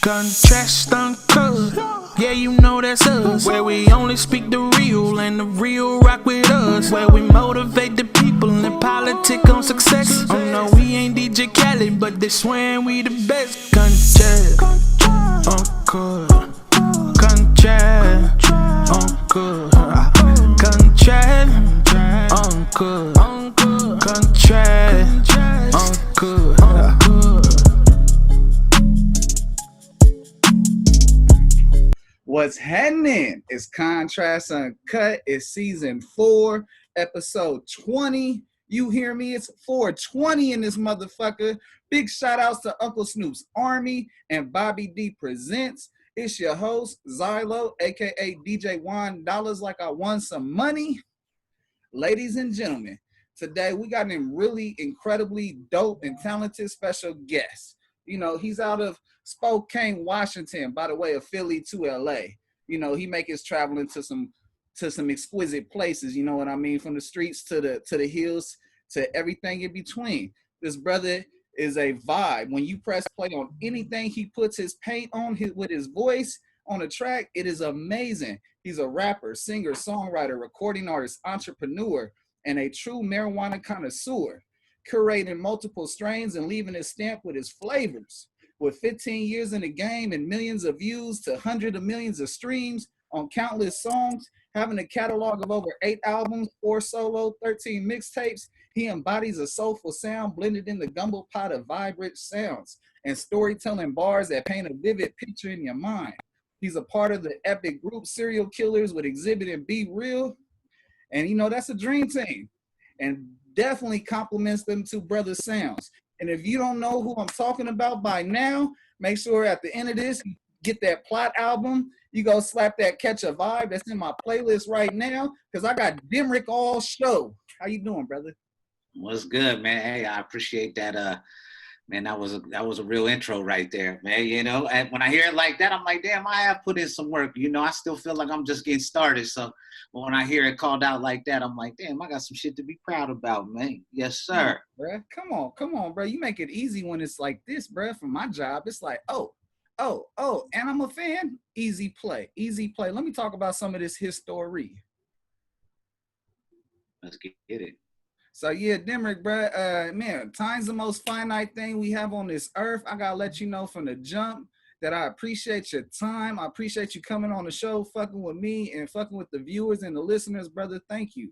Contrast Uncut, yeah, you know that's us. Where we only speak the real and the real rock with us. Where we motivate the people and politic on success. Oh no, we ain't DJ Khaled, but they swearing we the best. Contrast Uncut, contrast Uncut, contrast Uncut, contrast Uncut. What's happening? It's Contrast Uncut. It's season 4, episode 20. You hear me? It's 420 in this motherfucker. Big shout outs to Uncle Snoop's Army and Bobby D Presents. It's your host, Zylo, aka DJ Juan Dollars Like I Won Some Money. Ladies and gentlemen, today we got an really incredibly dope and talented special guest. You know, he's out of Spokane, Washington, by the way of Philly to LA. You know, he make his traveling to some exquisite places, you know what I mean? From the streets to the hills to everything in between. This brother is a vibe. When you press play on anything he puts his paint on with his voice on a track, it is amazing. He's a rapper, singer, songwriter, recording artist, entrepreneur, and a true marijuana connoisseur, curating multiple strains and leaving his stamp with his flavors. With 15 years in the game and millions of views to hundreds of millions of streams on countless songs, having a catalog of over 8 albums, 4 solo, 13 mixtapes, he embodies a soulful sound blended in the gumbo pot of vibrant sounds and storytelling bars that paint a vivid picture in your mind. He's a part of the epic group Serial Killers with Xzibit and Be Real. And you know, that's a dream team. And definitely compliments them two brothers' sounds. And if you don't know who I'm talking about by now, make sure at the end of this, you get that Plot album. You go slap that Catch a Vibe that's in my playlist right now, because I got Demrick all show. How you doing, brother? What's good, man? Hey, I appreciate that. Man, that was a real intro right there, man. You know, and when I hear it like that, I'm like, damn, I have put in some work. You know, I still feel like I'm just getting started. So when I hear it called out like that, I'm like, damn, I got some shit to be proud about, man. Yes, sir. Bruh. Come on, bro. You make it easy when it's like this, bruh. For my job, it's like, oh, and I'm a fan. Easy play. Let me talk about some of this history. Let's get it. So yeah, Demrick, bro, man, time's the most finite thing we have on this earth. I gotta let you know from the jump that I appreciate your time. I appreciate you coming on the show, fucking with me and fucking with the viewers and the listeners, brother. Thank you.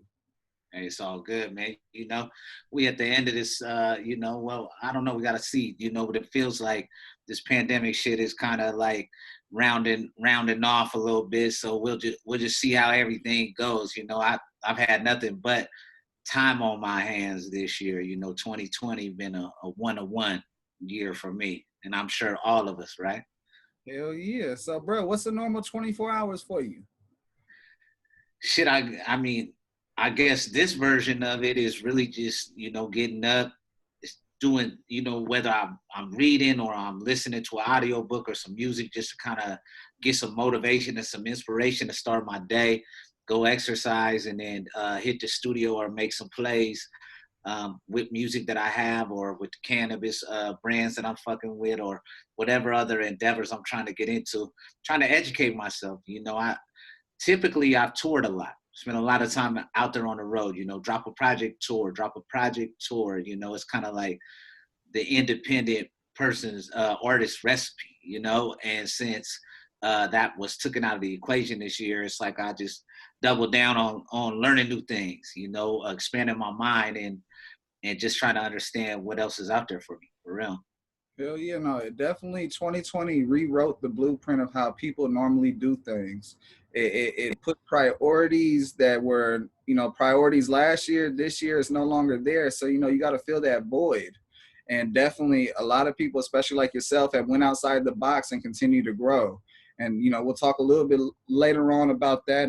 Hey, it's all good, man. You know, we at the end of this, you know, well, I don't know. We got to see, you know, what it feels like. This pandemic shit is kind of like rounding off a little bit. So we'll just see how everything goes. You know, I've had nothing but time on my hands this year. You know, 2020 been a 1-1 year for me, and I'm sure all of us, right? Hell yeah. So, bro, what's a normal 24 hours for you? Shit, I mean, I guess this version of it is really just, you know, getting up, doing, you know, whether I'm reading or I'm listening to an audiobook or some music, just to kind of get some motivation and some inspiration to start my day. Go exercise and then hit the studio or make some plays with music that I have or with the cannabis brands that I'm fucking with or whatever other endeavors I'm trying to get into, trying to educate myself. You know, I've toured a lot, spent a lot of time out there on the road, you know, drop a project tour, you know, it's kind of like the independent person's artist recipe, you know, and since that was taken out of the equation this year, it's like I just double down on learning new things, you know, expanding my mind and just trying to understand what else is out there for me, for real. Hell yeah, no, it definitely 2020 rewrote the blueprint of how people normally do things. It put priorities that were, you know, priorities last year, this year is no longer there. So, you know, you got to fill that void. And definitely a lot of people, especially like yourself, have went outside the box and continue to grow. And, you know, we'll talk a little bit later on about that.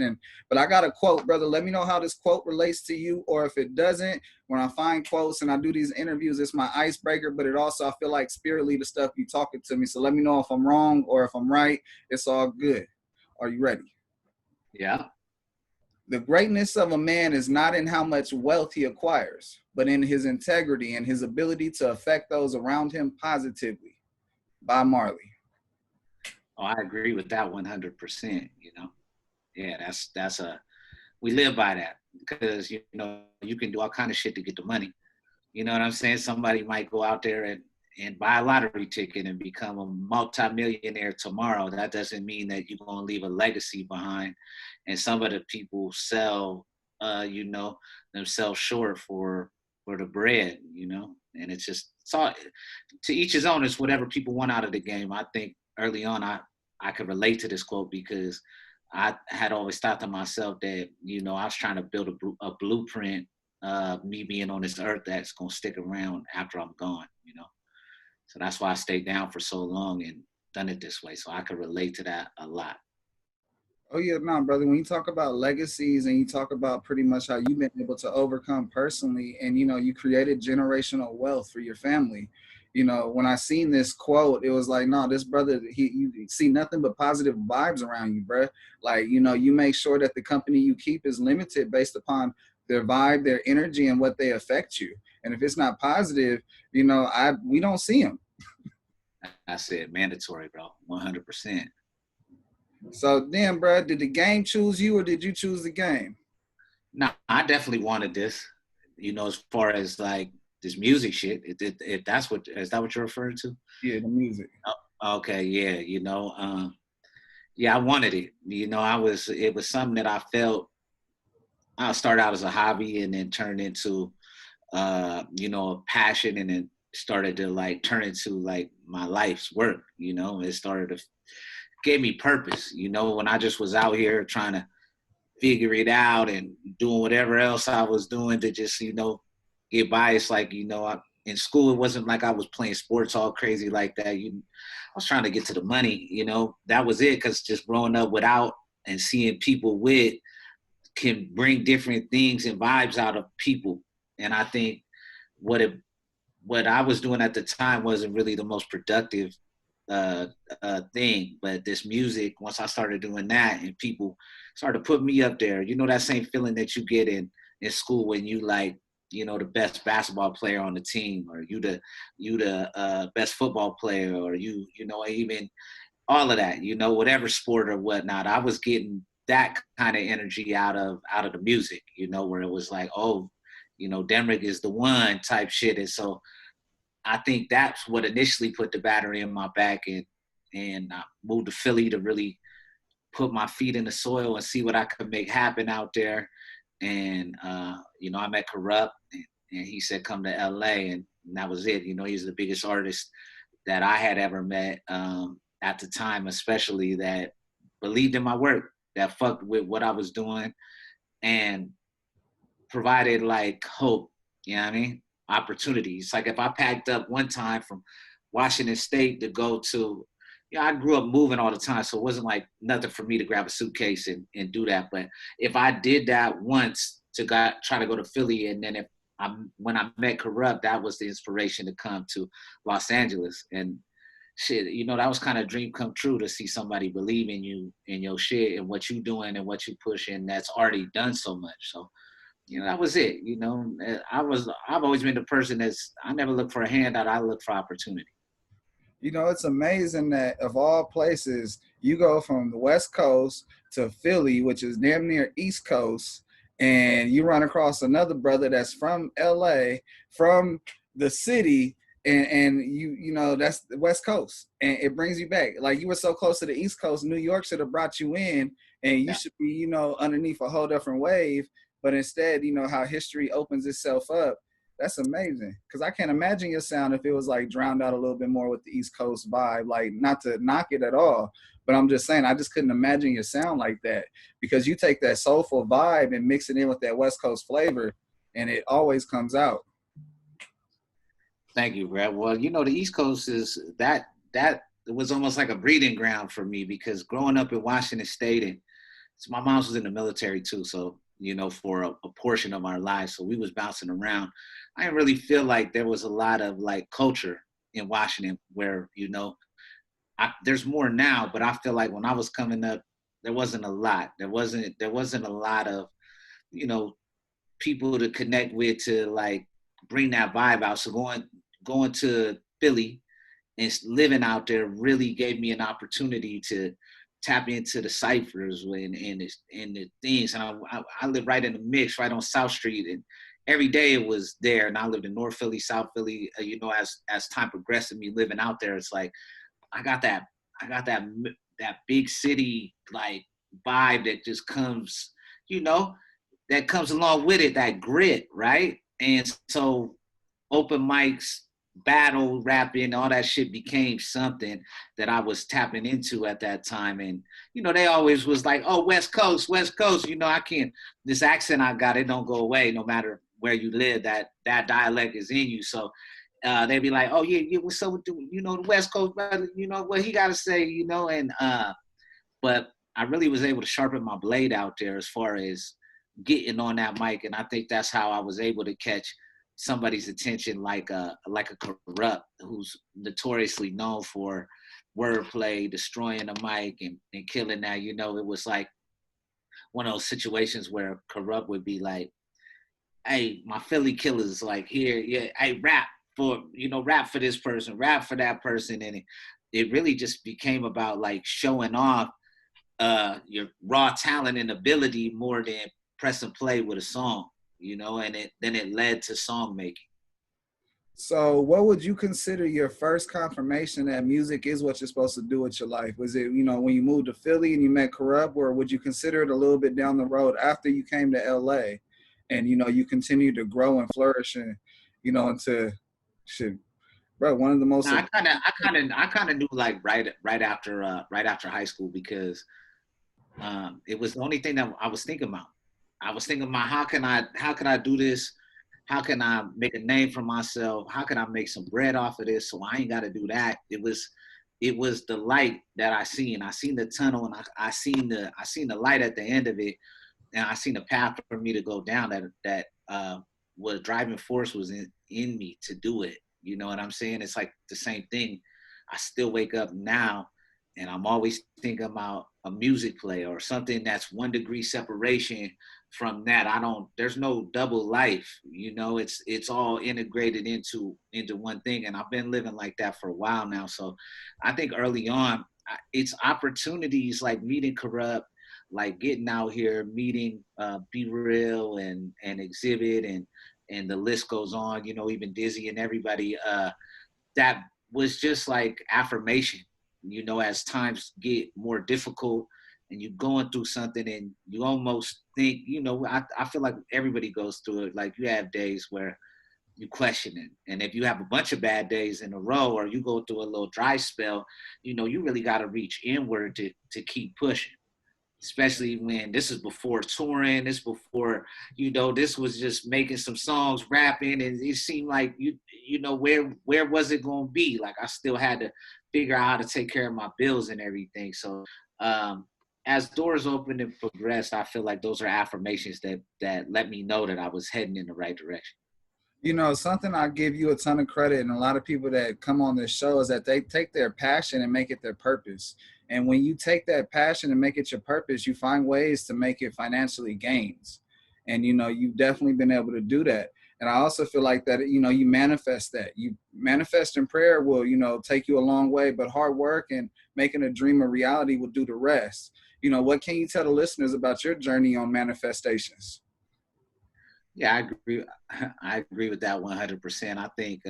But I got a quote, brother. Let me know how this quote relates to you, or if it doesn't. When I find quotes and I do these interviews, it's my icebreaker, but it also, I feel like spiritly the stuff you talking to me. So let me know if I'm wrong or if I'm right. It's all good. Are you ready? Yeah. The greatness of a man is not in how much wealth he acquires, but in his integrity and his ability to affect those around him positively. By Marley. Oh, I agree with that 100%. Yeah, we live by that because you can do all kind of shit to get the money. You know what I'm saying? Somebody might go out there and buy a lottery ticket and become a multimillionaire tomorrow. That doesn't mean that you're going to leave a legacy behind. And some of the people sell, themselves short for the bread, and it's just, it's all, to each his own. It's whatever people want out of the game. I think early on, I could relate to this quote because I had always thought to myself that, I was trying to build a blueprint, me being on this earth that's going to stick around after I'm gone, So that's why I stayed down for so long and done it this way. So I could relate to that a lot. Oh yeah, no, brother. When you talk about legacies and you talk about pretty much how you've been able to overcome personally, and you created generational wealth for your family. When I seen this quote, it was like, no, this brother, you see nothing but positive vibes around you, bro. Like, you make sure that the company you keep is limited based upon their vibe, their energy, and what they affect you. And if it's not positive, we don't see them. I said mandatory, bro, 100%. So then, bro, did the game choose you or did you choose the game? No, I definitely wanted this. As far as like this music shit, is that what you're referring to? Yeah, the music. Okay, yeah, yeah, I wanted it. It was something that I felt. I started out as a hobby and then turned into, a passion, and then started to like turn into like my life's work. It started to gave me purpose. When I just was out here trying to figure it out and doing whatever else I was doing to just, get by. It's like, in school, it wasn't like I was playing sports all crazy like that. I was trying to get to the money, that was it. Cause just growing up without and seeing people with can bring different things and vibes out of people. And I think what I was doing at the time wasn't really the most productive thing, but this music, once I started doing that and people started to put me up there, that same feeling that you get in school when you like, the best basketball player on the team, or you the best football player, or even all of that, whatever sport or whatnot. I was getting that kind of energy out of the music, where it was like, oh, Demrick is the one type shit. And so I think that's what initially put the battery in my back, and I moved to Philly to really put my feet in the soil and see what I could make happen out there. And, I met Corrupt, and he said, come to LA. And that was it. He's the biggest artist that I had ever met at the time, especially that believed in my work, that fucked with what I was doing and provided like hope, you know what I mean? Opportunities. Like if I packed up one time from Washington State to go to, I grew up moving all the time, so it wasn't like nothing for me to grab a suitcase and do that. But if I did that once to try to go to Philly, and then when I met Corrupt, that was the inspiration to come to Los Angeles. And shit, that was kind of a dream come true to see somebody believe in you and your shit and what you doing and what you pushing that's already done so much. So that was it. I've always been the person I never look for a handout. I look for opportunity. It's amazing that of all places, you go from the West Coast to Philly, which is damn near East Coast, and you run across another brother that's from LA, from the city, and that's the West Coast, and it brings you back. Like you were so close to the East Coast, New York should have brought you in, and you should be, underneath a whole different wave. But instead, how history opens itself up. That's amazing. Because I can't imagine your sound if it was like drowned out a little bit more with the East Coast vibe. Like, not to knock it at all, but I'm just saying, I just couldn't imagine your sound like that, because you take that soulful vibe and mix it in with that West Coast flavor, and it always comes out. Thank you, Brad. Well, the East Coast is that was almost like a breeding ground for me, because growing up in Washington State, and my mom was in the military too, so for a portion of our lives. So we was bouncing around. I didn't really feel like there was a lot of like culture in Washington where, there's more now, but I feel like when I was coming up, there wasn't a lot. There wasn't a lot of you know, people to connect with to like bring that vibe out. So going to Philly and living out there really gave me an opportunity to tap into the ciphers and the things. And I live right in the mix, right on South Street, and every day it was there. And I lived in North Philly, South Philly. You know, as time progressed, me living out there, it's like I got that that big city like vibe that just comes, you know, that comes along with it, that grit, right? And so open mics, battle rapping, all that shit became something that I was tapping into at that time. And, you know, they always was like, oh, West Coast, you know, I can't, this accent I got, it don't go away no matter where you live, that dialect is in you. So they'd be like, oh yeah, what's up with you know, the West Coast brother, you know, what he got to say, you know, and, but I really was able to sharpen my blade out there as far as getting on that mic. And I think that's how I was able to catch somebody's attention like a Corrupt, who's notoriously known for wordplay, destroying the mic and killing that. You know, it was like one of those situations where Corrupt would be like, hey, my Philly killers, like, here, yeah, hey, rap for, you know, rap for this person, rap for that person. And it really just became about like showing off your raw talent and ability more than press and play with a song, you know, and then it led to song making. So what would you consider your first confirmation that music is what you're supposed to do with your life? Was it, you know, when you moved to Philly and you met Corrupt, or would you consider it a little bit down the road after you came to LA and, you know, you continued to grow and flourish and, you know, into shit, bro, one of the most... Now, I kind of knew like right after high school, because it was the only thing that I was thinking about. I was thinking about how can I do this? How can I make a name for myself? How can I make some bread off of this? So I ain't got to do that. It was the light that I seen. I seen the tunnel, and I seen the light at the end of it, and I seen the path for me to go down. That was driving force was in me to do it. You know what I'm saying? It's like the same thing. I still wake up now, and I'm always thinking about a music play or something that's 1 degree separation from that. There's no double life, you know, it's all integrated into one thing. And I've been living like that for a while now. So I think early on, it's opportunities like meeting Corrupt, like getting out here, meeting Be Real and Xzibit and the list goes on, you know, even Dizzy and everybody, that was just like affirmation. You know, as times get more difficult and you're going through something and you almost think, you know, I feel like everybody goes through it. Like you have days where you question it. And if you have a bunch of bad days in a row or you go through a little dry spell, you know, you really got to reach inward to keep pushing. Especially when this is before touring, this before, you know, this was just making some songs, rapping, and it seemed like, you know, where was it going to be? Like I still had to figure out how to take care of my bills and everything. So as doors opened and progressed, I feel like those are affirmations that let me know that I was heading in the right direction. You know, something I give you a ton of credit, and a lot of people that come on this show, is that they take their passion and make it their purpose. And when you take that passion and make it your purpose, you find ways to make it financially gains. And, you know, you've definitely been able to do that. And I also feel like that, you know, you manifest that. You manifest in prayer will, you know, take you a long way, but hard work and making a dream a reality will do the rest. You know, what can you tell the listeners about your journey on manifestations? Yeah, I agree with that 100%. I think,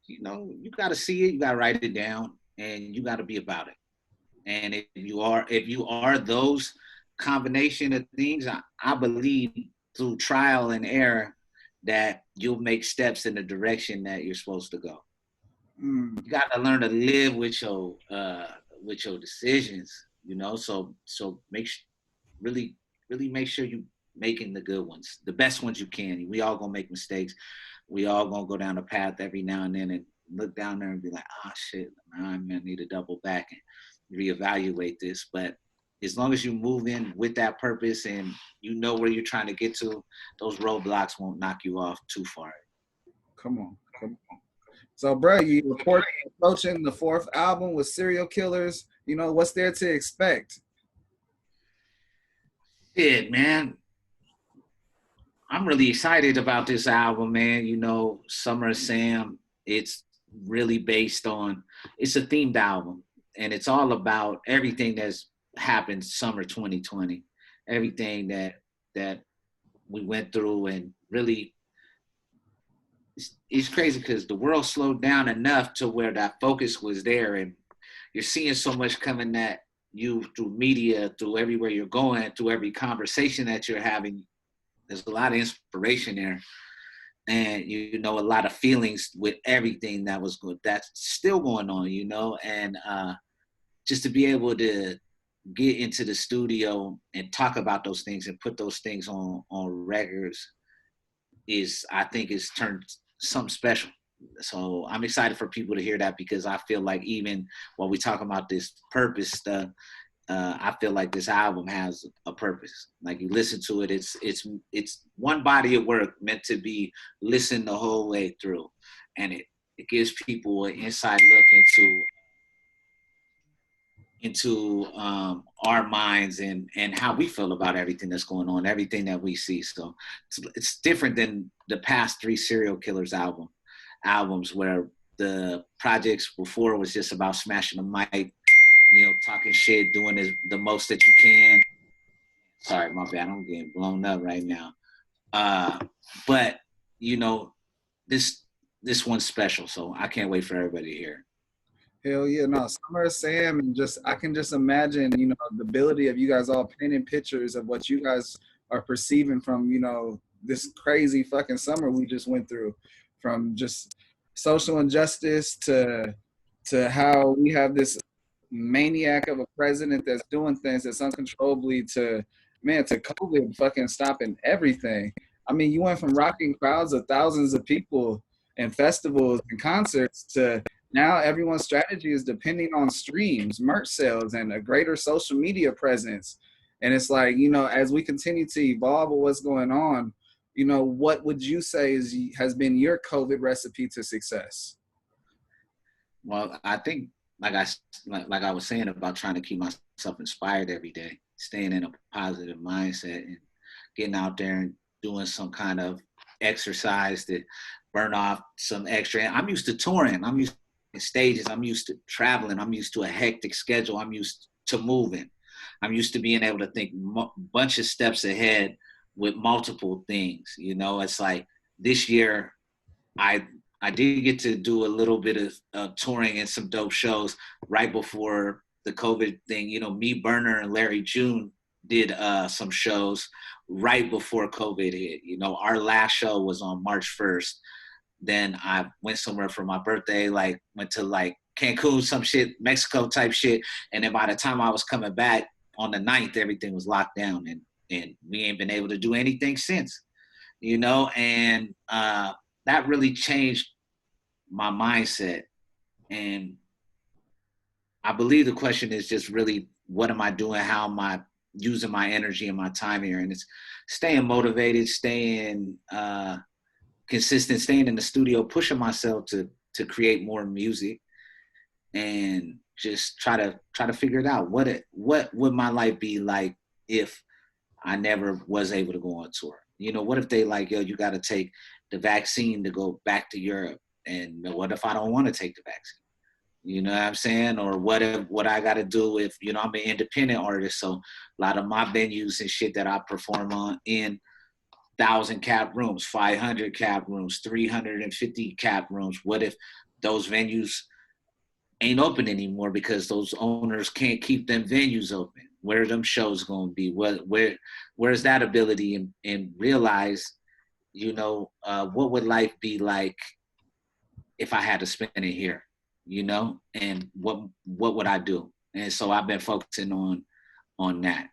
you know, you got to see it, you got to write it down, and you got to be about it. And if you are those combination of things, I believe through trial and error that you'll make steps in the direction that you're supposed to go. You got to learn to live with your decisions, you know. So really make sure you making the good ones, the best ones you can. We all gonna make mistakes. We all gonna go down the path every now and then and look down there and be like, oh shit, I need to double back and reevaluate this. But as long as you move in with that purpose and you know where you're trying to get to, those roadblocks won't knock you off too far. Come on. So, bro, you report approaching the 4th album with Serial Killers. You know, what's there to expect? Shit, man. I'm really excited about this album, man. You know, Summer of Sam, it's really based on, it's a themed album, and it's all about everything that's happened summer 2020, everything that we went through, and really, it's crazy because the world slowed down enough to where that focus was there, and you're seeing so much coming at you through media, through everywhere you're going, through every conversation that you're having. There's a lot of inspiration there, and you know, a lot of feelings with everything that was good, that's still going on, you know, and just to be able to get into the studio and talk about those things and put those things on records is, I think, is turned something special. So I'm excited for people to hear that, because I feel like even when we talk about this purpose stuff, I feel like this album has a purpose. Like, you listen to it, it's one body of work meant to be listened the whole way through, and it gives people an inside look into our minds and how we feel about everything that's going on, everything that we see. So it's different than the past 3 Serial Killers albums, where the projects before was just about smashing the mic, you know, talking shit, doing the most that you can. Sorry, my bad, I'm getting blown up right now. But you know, this one's special, so I can't wait for everybody to hear. Hell yeah, no, Summer of Sam, and just I can just imagine, you know, the ability of you guys all painting pictures of what you guys are perceiving from, you know, this crazy fucking summer we just went through, from just social injustice to how we have this maniac of a president that's doing things that's uncontrollably, to man, to COVID fucking stopping everything. I mean, you went from rocking crowds of thousands of people and festivals and concerts to now everyone's strategy is depending on streams, merch sales, and a greater social media presence. And it's like, you know, as we continue to evolve with what's going on, you know, what would you say has been your COVID recipe to success? Well, I think, like I was saying about trying to keep myself inspired every day, staying in a positive mindset and getting out there and doing some kind of exercise to burn off some extra. I'm used to touring. I'm used to stages. I'm used to traveling. I'm used to a hectic schedule. I'm used to moving. I'm used to being able to think bunch of steps ahead with multiple things. You know, it's like this year I did get to do a little bit of touring and some dope shows right before the COVID thing. You know, me, Burner, and Larry June did some shows right before COVID hit. You know, our last show was on March 1st. Then I went somewhere for my birthday, like went to like Cancun, some shit, Mexico type shit. And then by the time I was coming back on the 9th, everything was locked down, and we ain't been able to do anything since, you know, and that really changed my mindset. And I believe the question is just really, what am I doing? How am I using my energy and my time here? And it's staying motivated, staying consistent, staying in the studio, pushing myself to create more music, and just try to figure it out. What would my life be like if I never was able to go on tour? You know, what if they like, yo, you got to take the vaccine to go back to Europe? And what if I don't want to take the vaccine? You know what I'm saying? Or what I got to do if, you know, I'm an independent artist, so a lot of my venues and shit that I perform on in 1,000 cap rooms, 500 cap rooms, 350 cap rooms. What if those venues ain't open anymore because those owners can't keep them venues open? Where are them shows going to be? Where's that ability? And realize, you know, what would life be like if I had to spend it here, you know, and what would I do? And so I've been focusing on that.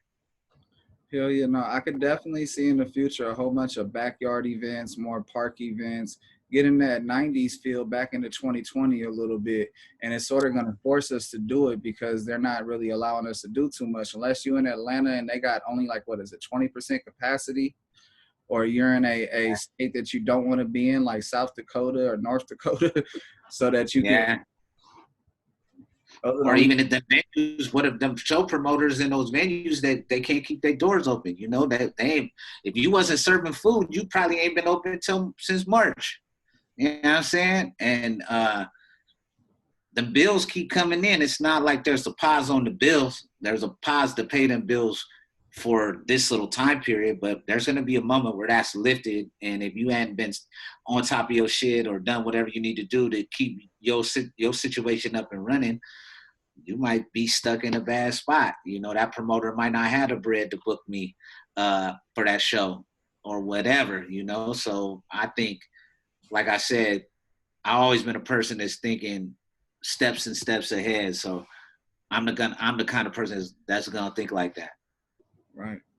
Hell yeah, no, I could definitely see in the future a whole bunch of backyard events, more park events, getting that 90s feel back into 2020 a little bit. And it's sort of going to force us to do it because they're not really allowing us to do too much unless you're in Atlanta and they got only like, what is it, 20% capacity? Or you're in a state that you don't want to be in, like South Dakota or North Dakota, so that you can. Or even at the venues, what if them show promoters in those venues that they can't keep their doors open? You know, that they ain't, if you wasn't serving food, you probably ain't been open since March. You know what I'm saying? And the bills keep coming in. It's not like there's a pause on the bills. There's a pause to pay them bills for this little time period, but there's going to be a moment where that's lifted. And if you hadn't been on top of your shit or done whatever you need to do to keep your situation up and running, you might be stuck in a bad spot. You know, that promoter might not have the bread to book me for that show or whatever, you know? So I think, like I said, I've always been a person that's thinking steps and steps ahead. So I'm the kind of person that's gonna think like that.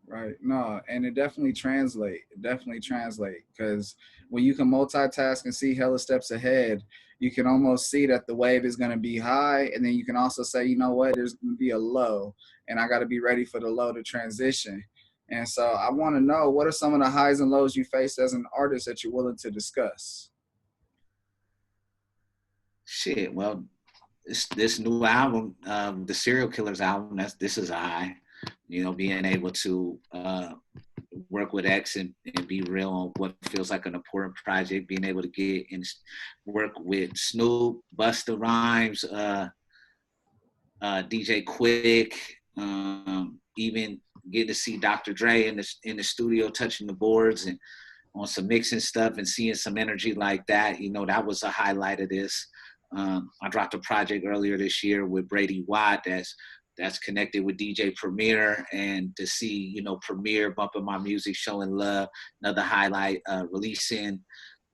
Right. No, and it definitely translate. Because when you can multitask and see hella steps ahead, you can almost see that the wave is going to be high, and then you can also say, you know what, there's going to be a low, and I got to be ready for the low to transition. And so I want to know, what are some of the highs and lows you faced as an artist that you're willing to discuss? Shit, well, this new album, the Serial Killers album, this is a high. You know, being able to work with X and be real on what feels like an important project, being able to get and work with Snoop, Busta Rhymes, DJ Quick, even getting to see Dr. Dre in the studio touching the boards and on some mixing stuff and seeing some energy like that. You know, that was a highlight of this. I dropped a project earlier this year with Brady Watt that's connected with DJ Premier, and to see, you know, Premier bumping my music, showing love, another highlight, releasing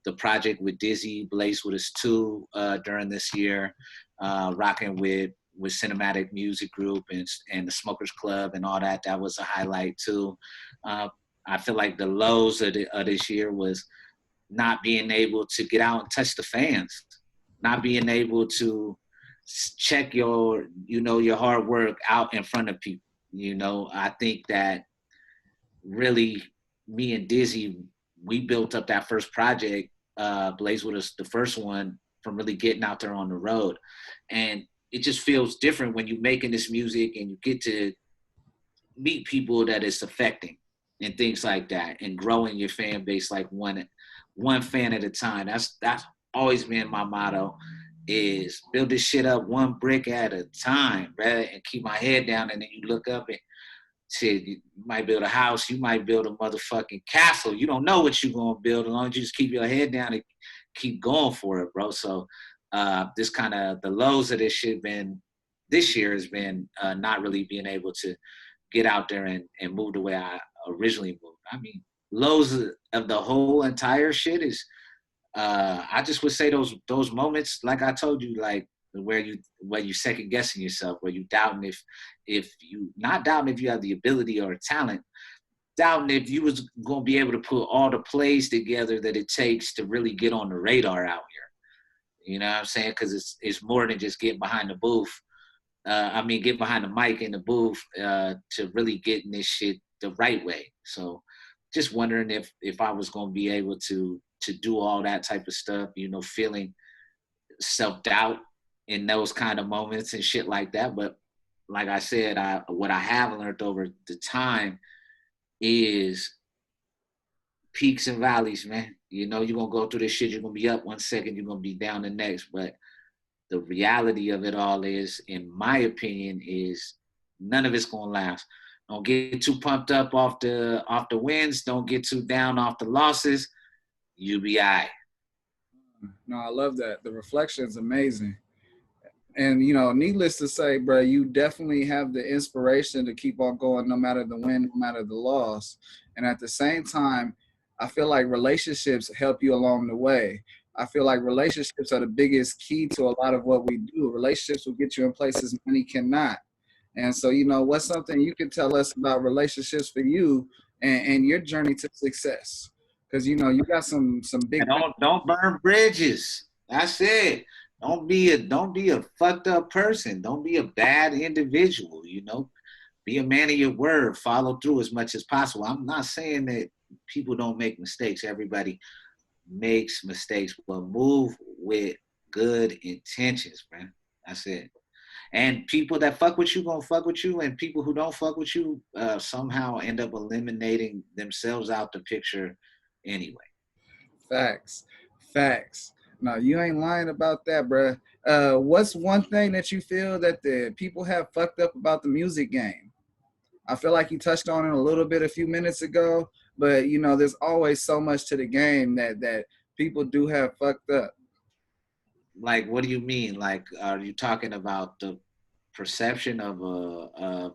the project with Dizzy, Blaze with us too, during this year, rocking with Cinematic Music Group and the Smokers Club and all that. That was a highlight too. I feel like the lows of this year was not being able to get out and touch the fans, not being able to check your hard work out in front of people. You know, I think that really me and Dizzy, we built up that first project, Blaze with us, the first one, from really getting out there on the road. And it just feels different when you're making this music and you get to meet people that it's affecting and things like that, and growing your fan base like one fan at a time. That's always been my motto, is build this shit up one brick at a time, right? And keep my head down, and then you look up and shit, you might build a house, you might build a motherfucking castle. You don't know what you're gonna build as long as you just keep your head down and keep going for it, bro. So this kind of the lows of this year has been not really being able to get out there and move the way I originally moved. I mean, lows of the whole entire shit is I just would say those moments, like I told you, like where you second guessing yourself, where you doubting if you not doubting if you have the ability or talent, doubting if you was gonna be able to put all the plays together that it takes to really get on the radar out here. You know what I'm saying? Because it's more than just getting behind the booth. Get behind the mic in the booth to really getting this shit the right way. So just wondering if I was gonna be able to do all that type of stuff, you know, feeling self-doubt in those kind of moments and shit like that. But like I said, what I have learned over the time is peaks and valleys, man. You know, you're going to go through this shit, you're going to be up 1 second, you're going to be down the next. But the reality of it all is, in my opinion, is none of it's going to last. Don't get too pumped up off the wins. Don't get too down off the losses. You'll be all right. No, I love that. The reflection is amazing. And, you know, needless to say, bro, you definitely have the inspiration to keep on going no matter the win, no matter the loss. And at the same time, I feel like relationships help you along the way. I feel like relationships are the biggest key to a lot of what we do. Relationships will get you in places money cannot. And so, you know, what's something you can tell us about relationships for you and your journey to success? Because, you know, you got some big. And don't burn bridges. That's it. Don't be a fucked up person. Don't be a bad individual, you know. Be a man of your word. Follow through as much as possible. I'm not saying that people don't make mistakes. Everybody makes mistakes, but move with good intentions, man. That's it. And people that fuck with you gonna fuck with you, and people who don't fuck with you somehow end up eliminating themselves out the picture anyway. Facts. Facts. No, you ain't lying about that, bruh. What's one thing that you feel that the people have fucked up about the music game? I feel like you touched on it a little bit a few minutes ago, but you know, there's always so much to the game that people do have fucked up. Like, what do you mean? Like, are you talking about the perception of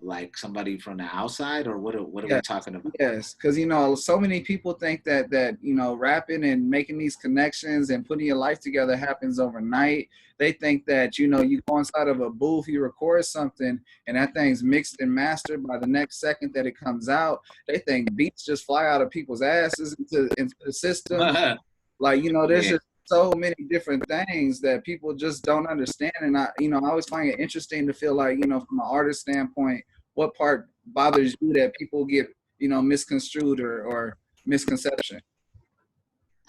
like somebody from the outside, or what are we Yes, talking about? yes, because you know, so many people think that you know, rapping and making these connections and putting your life together happens overnight. They think that you know, you go inside of a booth, you record something, and that thing's mixed and mastered by the next second that it comes out. They think beats just fly out of people's asses into the system. Like, you know, there's Yeah. just so many different things that people just don't understand. And I always find it interesting to feel like, you know, from an artist standpoint, what part bothers you that people get, you know, misconstrued or misconception.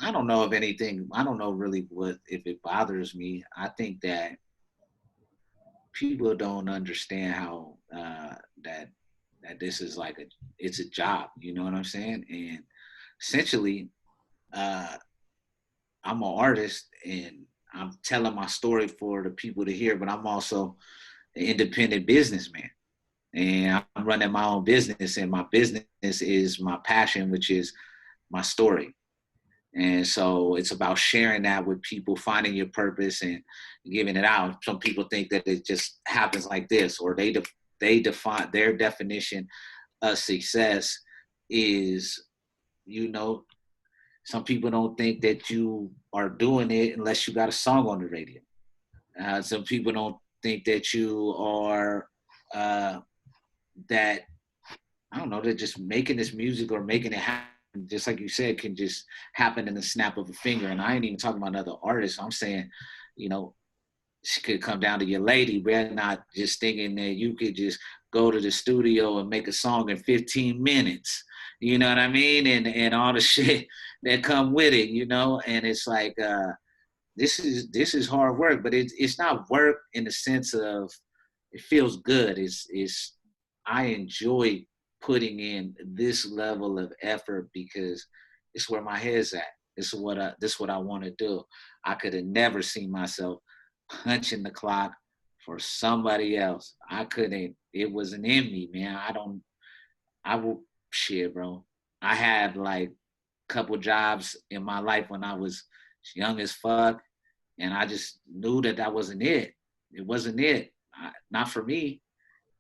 I don't know if anything. I don't know really what if it bothers me. I think that people don't understand how that this is like it's a job. You know what I'm saying? And essentially, uh, I'm an artist and I'm telling my story for the people to hear, but I'm also an independent businessman. And I'm running my own business, and my business is my passion, which is my story. And so it's about sharing that with people, finding your purpose and giving it out. Some people think that it just happens like this, or they define their definition of success is, you know, some people don't think that you are doing it unless you got a song on the radio. Some people don't think that you are that I don't know, they're just making this music or making it happen. Just like you said, can just happen in the snap of a finger. And I ain't even talking about other artists. I'm saying, you know, it could come down to your lady. We're not just thinking that you could just go to the studio and make a song in 15 minutes. You know what I mean? And all the shit that come with it, you know? And it's like this is hard work, but it's not work in the sense of it feels good. It's I enjoy putting in this level of effort because it's where my head's at. This is what I want to do. I could have never seen myself punching the clock for somebody else. I couldn't. It wasn't in me, man. I will shit, bro. I had like a couple jobs in my life when I was young as fuck, and I just knew that wasn't it. It wasn't it. Not for me.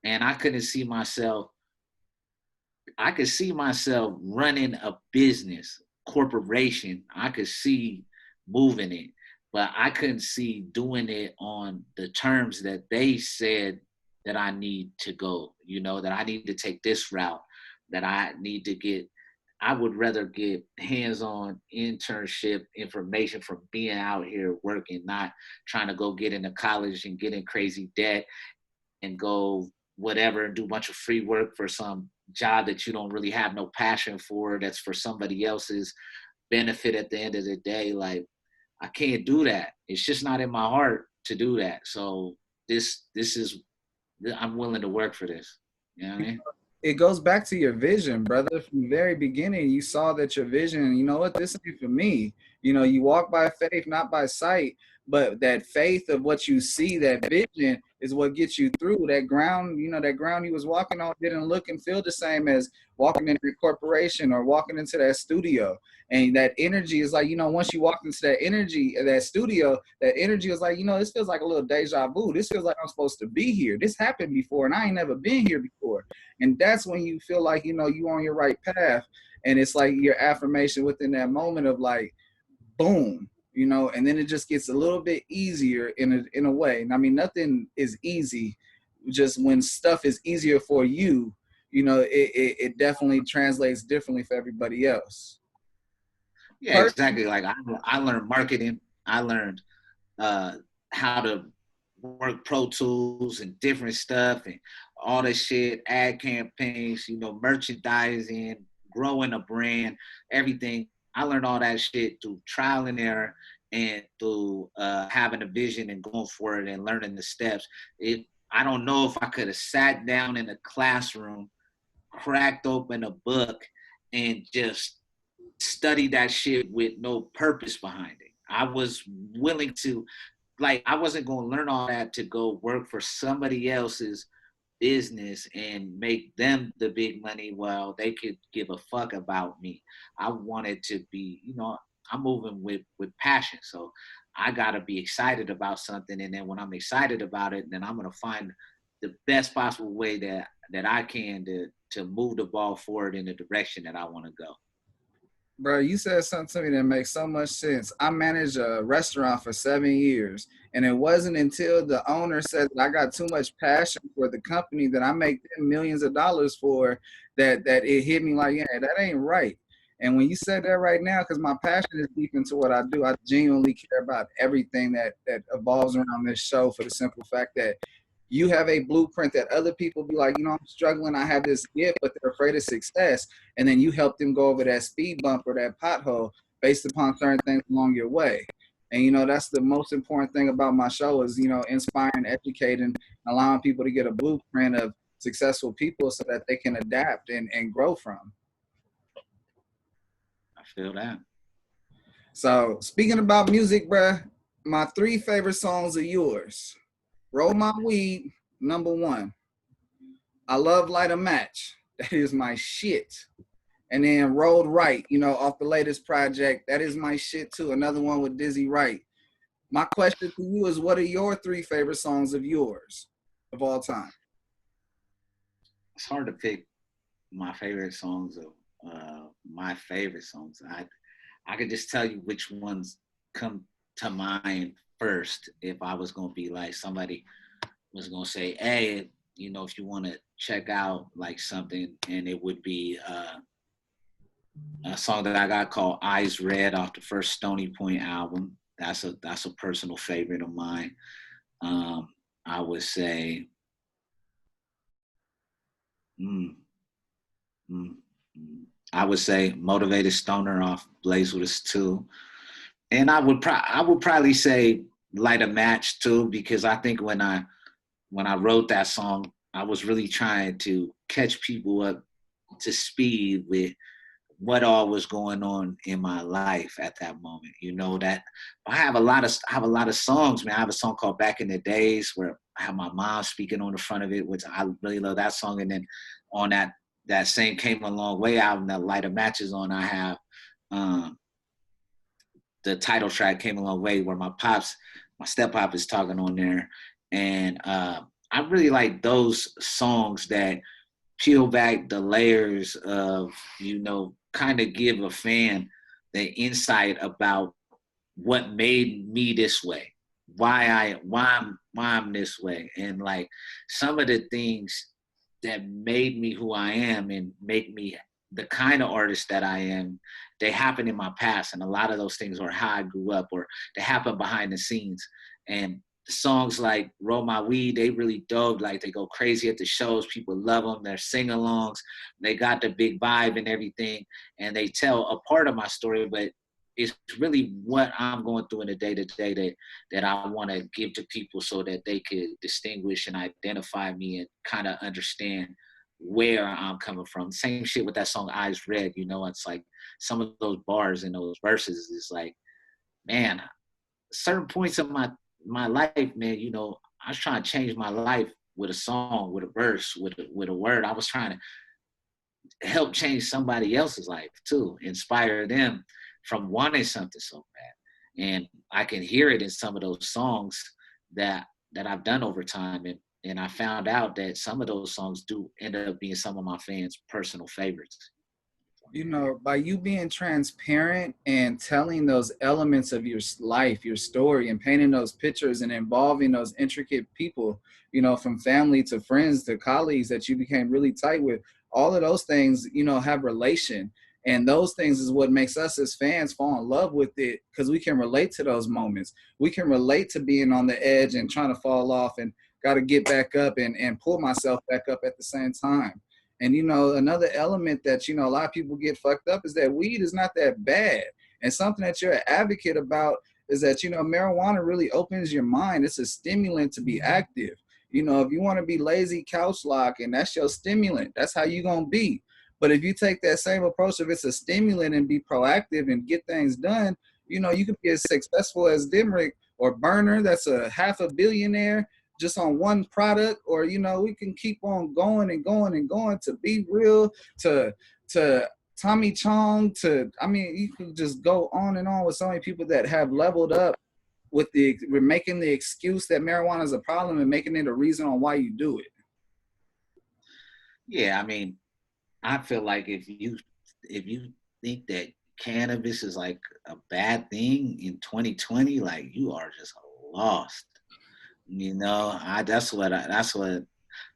And I couldn't see myself I could see myself running a business, corporation. I could see moving it, but I couldn't see doing it on the terms that they said that I need to go, you know, that I need to take this route, that I need to get. I would rather get hands-on internship information from being out here working, not trying to go get into college and get in crazy debt and go whatever and do a bunch of free work for some job that you don't really have no passion for, that's for somebody else's benefit at the end of the day. Like, I can't do that. It's just not in my heart to do that. So this is I'm willing to work for this. You know what I mean? It goes back to your vision, brother. From the very beginning, you saw that your vision, you know what, this ain't for me. You know, you walk by faith, not by sight. But that faith of what you see, that vision is what gets you through. That ground, you know, that ground he was walking on didn't look and feel the same as walking into a corporation or walking into that studio. And that energy is like, you know, once you walk into that energy, that studio, that energy is like, you know, this feels like a little deja vu. This feels like I'm supposed to be here. This happened before and I ain't never been here before. And that's when you feel like, you know, you on your right path. And it's like your affirmation within that moment of like, boom, you know, and then it just gets a little bit easier in a way. And I mean, nothing is easy. Just when stuff is easier for you, you know, it definitely translates differently for everybody else. Yeah, exactly. Like I learned marketing. I learned uh, how to work Pro Tools and different stuff and all this shit, ad campaigns, you know, merchandising, growing a brand, everything. I learned all that shit through trial and error and through having a vision and going for it and learning the steps. I don't know if I could have sat down in a classroom, cracked open a book, and just studied that shit with no purpose behind it. I was willing to, like, I wasn't going to learn all that to go work for somebody else's business and make them the big money while they could give a fuck about me. I wanted to be, I'm moving with passion. So I gotta be excited about something. And then when I'm excited about it, then I'm gonna find the best possible way that I can to move the ball forward in the direction that I want to go. Bro, you said something to me that makes so much sense. I managed a restaurant for 7 years, and it wasn't until the owner said that I got too much passion for the company that I make them millions of dollars for that it hit me like, yeah, that ain't right. And when you said that right now, because my passion is deep into what I do, I genuinely care about everything that evolves around this show for the simple fact that you have a blueprint that other people be like, I'm struggling, I have this gift, but they're afraid of success. And then you help them go over that speed bump or that pothole based upon certain things along your way. And, that's the most important thing about my show is, inspiring, educating, allowing people to get a blueprint of successful people so that they can adapt and grow from. I feel that. So speaking about music, bruh, my 3 favorite songs are yours. Roll My Weed, number 1. I Love Light a Match. That is my shit. And then Rolled Right, off the latest project. That is my shit too. Another one with Dizzy Wright. My question to you is, what are your 3 favorite songs of yours of all time? It's hard to pick my favorite songs of my favorite songs. I could just tell you which ones come to mind first if I was going to be like somebody was going to say, hey, if you want to check out like something, and it would be a song that I got called Eyes Red off the first Stony Point album. That's a personal favorite of mine. I would say I would say Motivated Stoner off Blaze With Us 2. And I would probably say Light a Match too, because I think when I wrote that song, I was really trying to catch people up to speed with what all was going on in my life at that moment. That I have a lot of songs, man. I have a song called Back in the Days where I have my mom speaking on the front of it, which I really love that song. And then on that same Came a Long Way album that Light a Match is on, I have the title track Came a Long Way, where my step pop is talking on there. And I really like those songs that peel back the layers of, kind of give a fan the insight about what made me this way, why I'm this way. And like some of the things that made me who I am and make me the kind of artist that I am, they happened in my past. And a lot of those things are how I grew up, or they happen behind the scenes. And songs like Roll My Weed, they really dove, like they go crazy at the shows. People love them. They're sing-alongs. They got the big vibe and everything. And they tell a part of my story, but it's really what I'm going through in the day-to-day that I want to give to people so that they could distinguish and identify me and kind of understand where I'm coming from. Same shit with that song Eyes Red. It's like some of those bars and those verses is like, man, certain points of my life, man, I was trying to change my life with a song, with a verse, with a word. I was trying to help change somebody else's life too, inspire them from wanting something so bad. And I can hear it in some of those songs that I've done over time. And I found out that some of those songs do end up being some of my fans' personal favorites. By you being transparent and telling those elements of your life, your story, and painting those pictures and involving those intricate people, from family to friends to colleagues that you became really tight with, all of those things, have relation. And those things is what makes us as fans fall in love with it, because we can relate to those moments. We can relate to being on the edge and trying to fall off and got to get back up and pull myself back up at the same time. And, another element that, a lot of people get fucked up is that weed is not that bad. And something that you're an advocate about is that, marijuana really opens your mind. It's a stimulant to be active. You know, if you want to be lazy couch locking, that's your stimulant. That's how you gonna be. But if you take that same approach, if it's a stimulant and be proactive and get things done, you know, you can be as successful as Demrick or Burner, that's a half a billionaire just on one product, or you know, we can keep on going and going and going to Be Real, to Tommy Chong, to I mean, you can just go on and on with so many people that have leveled up with we're making the excuse that marijuana is a problem and making it a reason on why you do it. Yeah, I mean, I feel like if you think that cannabis is like a bad thing in 2020, like you are just lost. You know, that's what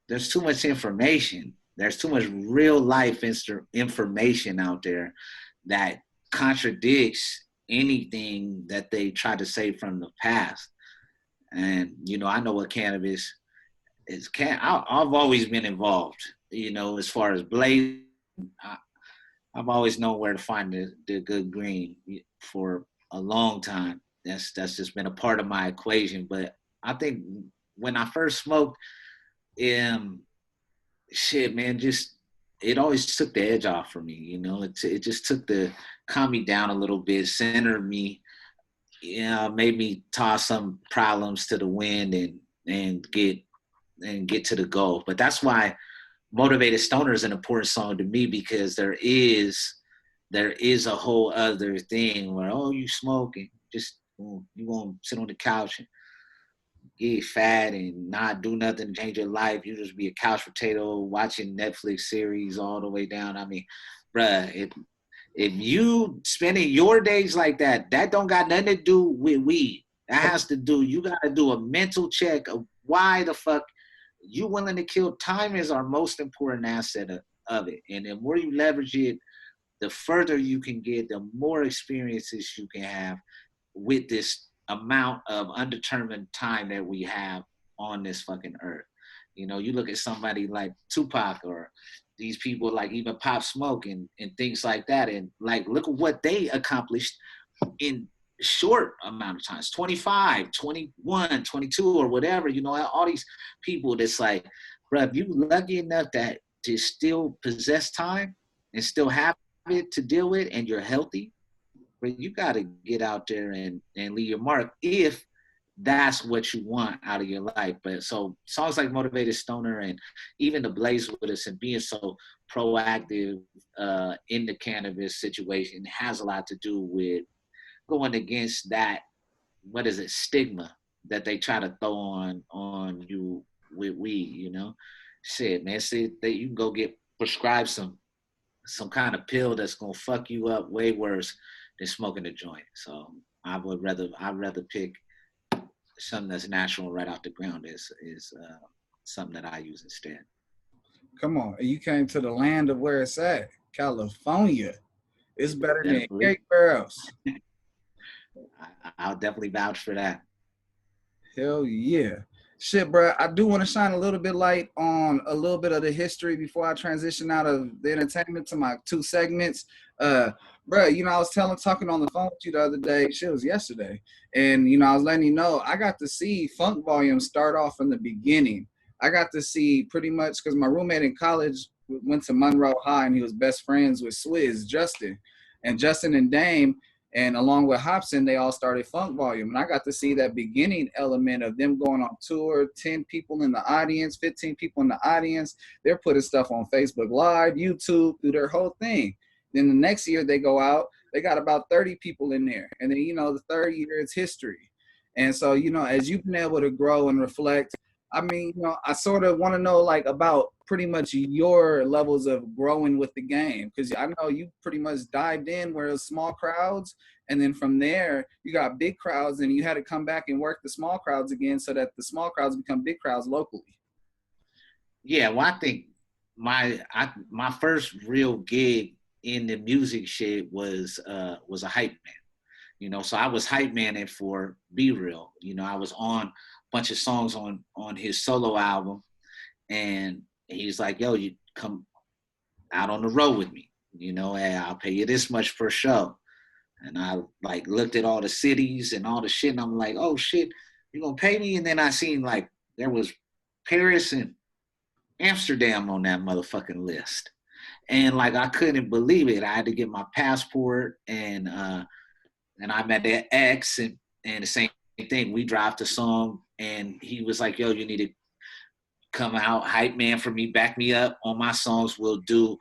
there's too much information. There's too much real life information out there that contradicts anything that they try to say from the past. And, you know, I know what cannabis is. I've always been involved, you know, as far as blaze. I've always known where to find the good green for a long time. That's just been a part of my equation. But I think when I first smoked, shit, man, just it always took the edge off for me. You know, it just took calm me down a little bit, centered me, you know, made me toss some problems to the wind and get to the goal. But that's why Motivated Stoner is an important song to me, because there is a whole other thing where, oh, you smoke and just you won't sit on the couch and get fat and not do nothing to change your life. You just be a couch potato watching Netflix series all the way down. I mean, bruh, if you spending your days like that, that don't got nothing to do with weed. That has to do, you got to do a mental check of why the fuck you willing to kill. Time is our most important asset of it. And the more you leverage it, the further you can get, the more experiences you can have with this amount of undetermined time that we have on this fucking earth. You know, you look at somebody like Tupac or these people like even Pop Smoke and things like that, and like look at what they accomplished in short amount of times, 25, 21, 22 or whatever. You know, all these people that's like, bro, if you lucky enough that to still possess time and still have it to deal with and you're healthy, but you got to get out there and leave your mark if that's what you want out of your life. But so songs like Motivated Stoner and even the Blaze with Us and being so proactive in the cannabis situation has a lot to do with going against that, what is it, stigma that they try to throw on you with weed, you know? Shit, man, see that you can go get prescribed some kind of pill that's gonna fuck you up way worse than smoking a joint. So I'd rather pick something that's natural right out the ground is something that I use instead. Come on, you came to the land of where it's at, California. It's better than anywhere else. I'll definitely vouch for that. Hell yeah. Shit, bro, I do want to shine a little bit light on a little bit of the history before I transition out of the entertainment to my two segments. Bro, you know, I was talking on the phone with you the other day. Shit, it was yesterday. And, you know, I was letting you know, I got to see Funk Volume start off in the beginning. I got to see pretty much, because my roommate in college went to Monroe High and he was best friends with Swizz, Justin. And Justin and Dame, and along with Hobson, they all started Funk Volume. And I got to see that beginning element of them going on tour, 10 people in the audience, 15 people in the audience. They're putting stuff on Facebook Live, YouTube, through their whole thing. Then the next year they go out, they got about 30 people in there. And then, you know, the third year it's history. And so, you know, as you've been able to grow and reflect, I mean, you know, I sort of want to know like about pretty much your levels of growing with the game. Because I know you pretty much dived in where it was small crowds. And then from there, you got big crowds and you had to come back and work the small crowds again so that the small crowds become big crowds locally. Yeah, well, I think my first real gig in the music shit was a hype man. You know, so I was hype manning for Be Real. You know, I was on a bunch of songs on his solo album, and he's like, yo, you come out on the road with me. You know, hey, I'll pay you this much per show. And I like looked at all the cities and all the shit, and I'm like, oh shit, you gonna pay me? And then I seen like there was Paris and Amsterdam on that motherfucking list. And like I couldn't believe it. I had to get my passport and I met an ex and the same thing. We dropped a song and he was like, yo, you need to come out, hype man for me, back me up on my songs. We'll do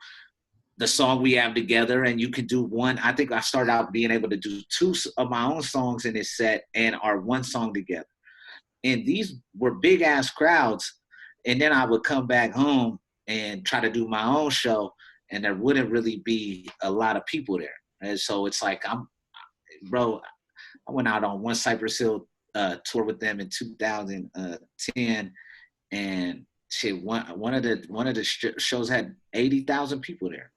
the song we have together and you can do one. I think I started out being able to do 2 of my own songs in this set and our one song together. And these were big ass crowds. And then I would come back home and try to do my own show and there wouldn't really be a lot of people there. And so it's like, I went out on one Cypress Hill tour with them in 2010 and shit, one of the shows had 80,000 people there,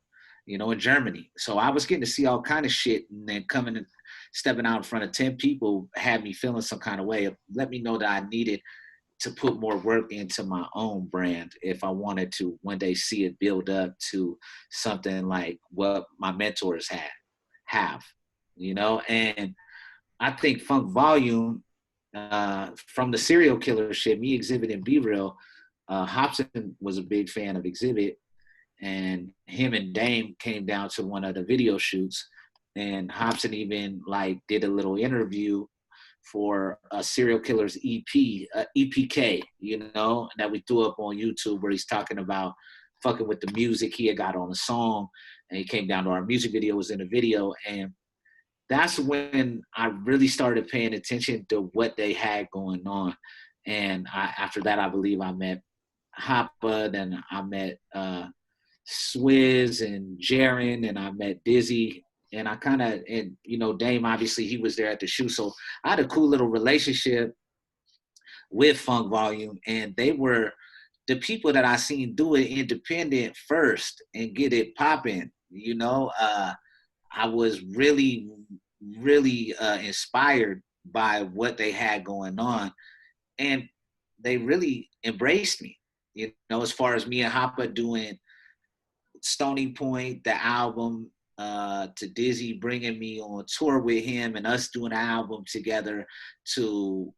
you know, in Germany. So I was getting to see all kind of shit and then coming and stepping out in front of 10 people had me feeling some kind of way. Let me know that I needed to put more work into my own brand if I wanted to one day see it build up to something like what my mentors have, you know? And I think Funk Volume, from the serial killer shit, me, Xzibit, and Be Real, Hobson was a big fan of Xzibit, and him and Dame came down to one of the video shoots, and Hobson even like did a little interview for a serial killer's EP, EPK, you know, that we threw up on YouTube where he's talking about fucking with the music he had got on the song, and he came down to our music video, was in the video, and that's when I really started paying attention to what they had going on. And after that, I believe I met Hoppa, then I met Swizz and Jaren, and I met Dizzy. And I kind of, and you know, Dame, obviously he was there at the shoe. So I had a cool little relationship with Funk Volume, and they were the people that I seen do it independent first and get it popping, you know. I was really, really inspired by what they had going on. And they really embraced me, you know, as far as me and Hoppa doing Stony Point, the album, to Dizzy bringing me on tour with him and us doing an album together, to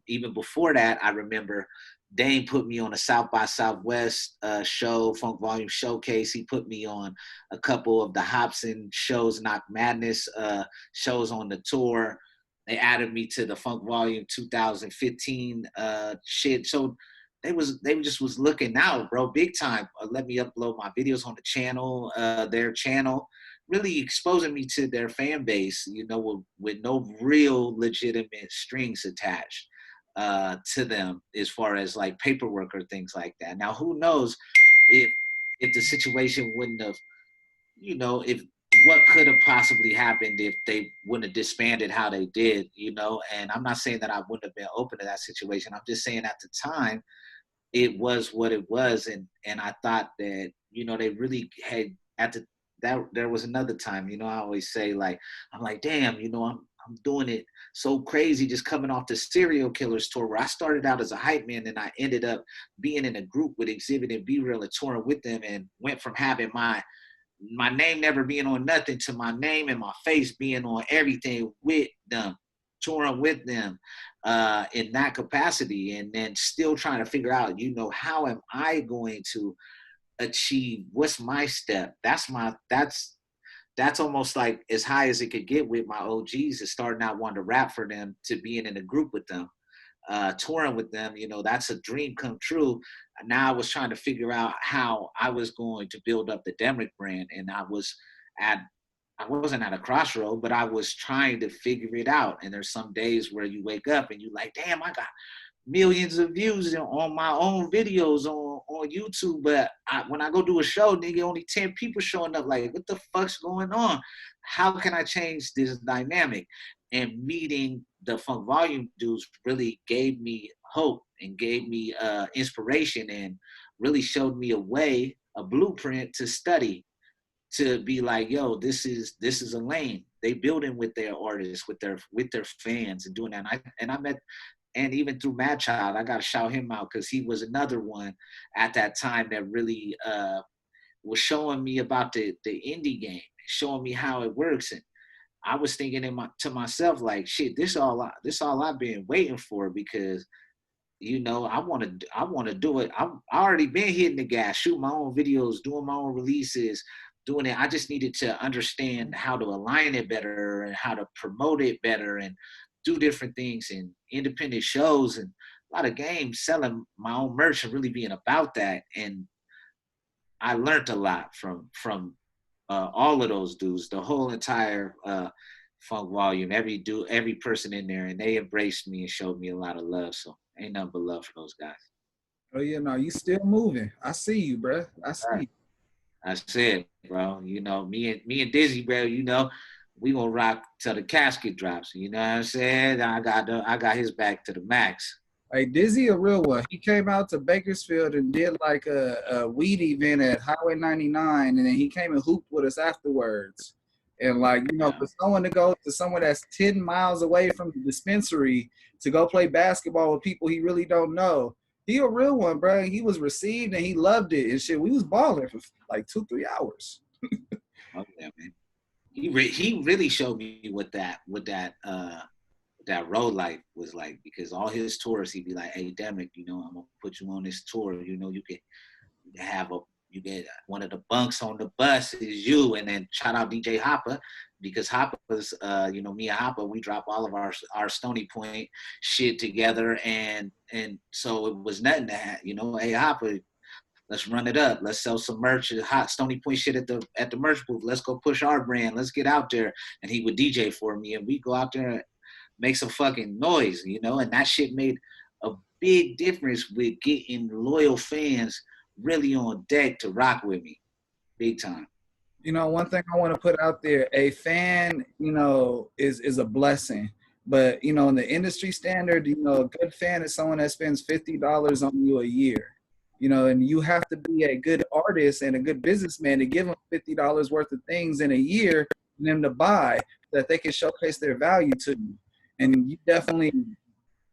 even before that, I remember Dame put me on a South by Southwest show, Funk Volume Showcase. He put me on a couple of the Hobson shows, Knock Madness shows on the tour. They added me to the Funk Volume 2015 shit. So they just was looking out, bro, big time. Let me upload my videos on the channel, their channel, really exposing me to their fan base, you know, with no real legitimate strings attached to them as far as like paperwork or things like that. Now, who knows if the situation wouldn't have, you know, if what could have possibly happened if they wouldn't have disbanded how they did, you know. And I'm not saying that I wouldn't have been open to that situation. I'm just saying at the time it was what it was, and I thought that, you know, they really had that there was another time, you know. I always say, like, I'm like, damn, you know, I'm doing it so crazy just coming off the serial killers tour where I started out as a hype man and I ended up being in a group with Xzibit and Be Real and touring with them, and went from having my name never being on nothing to my name and my face being on everything with them, touring with them in that capacity, and then still trying to figure out, you know, how am I going to achieve, what's my step? That's almost like as high as it could get with my OGs, is starting out wanting to rap for them, to being in a group with them, touring with them. You know, that's a dream come true. Now I was trying to figure out how I was going to build up the Demrick brand, and I wasn't at a crossroad, but I was trying to figure it out. And there's some days where you wake up and you're like, damn, I got millions of views on my own videos on YouTube, but when I go do a show, nigga, only 10 people showing up. Like, what the fuck's going on? How can I change this dynamic? And meeting the Funk Volume dudes really gave me hope and gave me inspiration, and really showed me a way, a blueprint to study, to be like, yo, this is a lane. They building with their artists, with their fans, and doing that. And I met, and even through Mad Child, I got to shout him out, because he was another one at that time that really was showing me about the indie game, showing me how it works. And I was thinking to myself, like, shit, this all I've been waiting for, because you know, I want to do it. I already been hitting the gas, shooting my own videos, doing my own releases, doing it. I just needed to understand how to align it better and how to promote it better and do different things and independent shows and a lot of games, selling my own merch and really being about that. And I learned a lot from all of those dudes, the whole entire funk volume, every person in there, and they embraced me and showed me a lot of love. So ain't nothing but love for those guys. Oh yeah, no, you still moving. I see you, bro. I see you. I said, bro, you know, me and Dizzy, bro, you know, we gonna rock till the casket drops. You know what I'm saying? I got his back to the max. Like Dizzy, a real one. He came out to Bakersfield and did like a weed event at Highway 99, and then he came and hooped with us afterwards. And like, you know, for someone to go to someone that's 10 miles away from the dispensary to go play basketball with people he really don't know, he a real one, bro. He was received and he loved it and shit. We was balling for like 2-3 hours. Oh yeah, man. He really showed me what that road life was like, because all his tours he'd be like, "Hey, Demrick, you know, I'm gonna put you on this tour. You know, you get one of the bunks on the bus is you." And then shout out DJ Hopper, because Hopper's you know, me and Hopper, we drop all of our Stony Point shit together, and so it was nothing to have, you know, hey Hopper, let's run it up. Let's sell some merch, hot Stony Point shit at the merch booth. Let's go push our brand. Let's get out there. And he would DJ for me, and we go out there and make some fucking noise, you know. And that shit made a big difference with getting loyal fans really on deck to rock with me, big time. You know, one thing I want to put out there: a fan, you know, is a blessing. But you know, in the industry standard, you know, a good fan is someone that spends $50 on you a year. You know, and you have to be a good artist and a good businessman to give them $50 worth of things in a year for them to buy, that they can showcase their value to you. And you definitely